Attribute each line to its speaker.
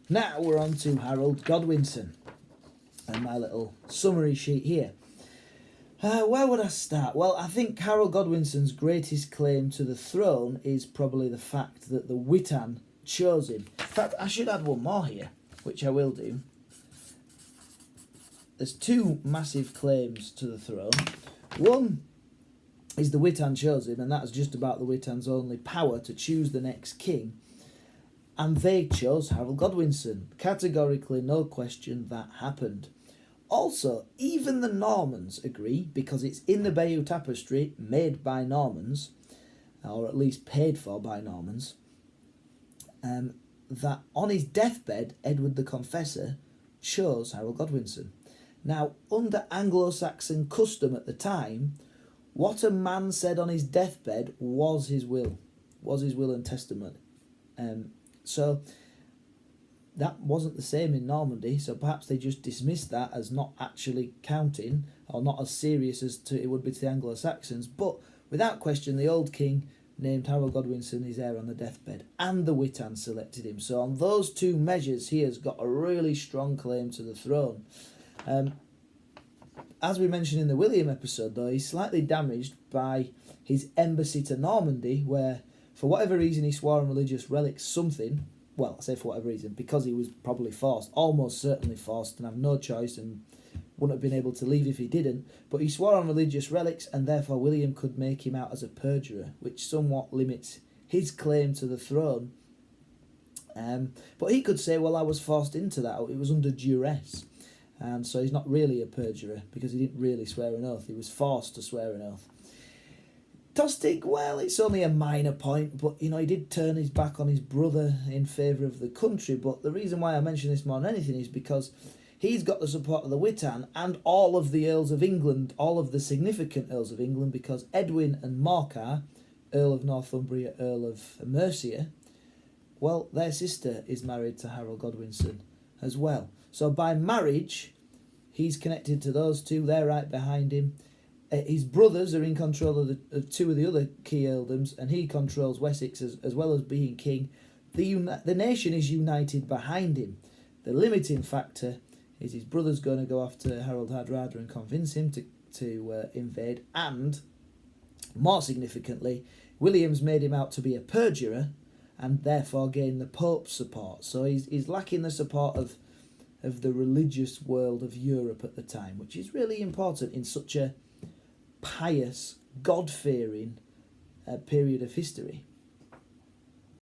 Speaker 1: Now we're on to Harold Godwinson and my little summary sheet here. Where would I start? Well, I think Harold Godwinson's greatest claim to the throne is probably the fact that the Witan chose him. In fact, I should add one more here, which I will do. There's two massive claims to the throne. One is the Witan chose him, and that's just about the Witan's only power to choose the next king. And they chose Harold Godwinson. Categorically, no question, that happened. Also, even the Normans agree, because it's in the Bayeux Tapestry, made by Normans, or at least paid for by Normans, that on his deathbed, Edward the Confessor chose Harold Godwinson. Now, under Anglo-Saxon custom at the time, what a man said on his deathbed was his will and testament. So that wasn't the same in Normandy, so perhaps they just dismissed that as not actually counting, or not as serious as it would be to the Anglo-Saxons. But without question, the old king named Harold Godwinson his heir on the deathbed, and the Witan selected him. So on those two measures, he has got a really strong claim to the throne. As we mentioned in the William episode, though, he's slightly damaged by his embassy to Normandy, where, for whatever reason, he swore on religious relics something. Well, I say for whatever reason, because he was probably forced, almost certainly forced, and have no choice, and wouldn't have been able to leave if he didn't. But he swore on religious relics, and therefore William could make him out as a perjurer, which somewhat limits his claim to the throne. But he could say, well, I was forced into that, it was under duress. And so he's not really a perjurer, because he didn't really swear an oath, he was forced to swear an oath. Tostig, well, it's only a minor point, but, he did turn his back on his brother in favour of the country. But the reason why I mention this more than anything is because he's got the support of the Witan and all of the Earls of England, all of the significant Earls of England, because Edwin and Morcar, Earl of Northumbria, Earl of Mercia, well, their sister is married to Harold Godwinson as well. So by marriage, he's connected to those two, they're right behind him. His brothers are in control of two of the other key earldoms, and he controls Wessex as well as being king. The nation is united behind him. The limiting factor is his brother's going to go after Harold Hardrada and convince him to invade, and, more significantly, William's made him out to be a perjurer and therefore gained the Pope's support. So he's lacking the support of the religious world of Europe at the time, which is really important in such a pious, God-fearing period of history.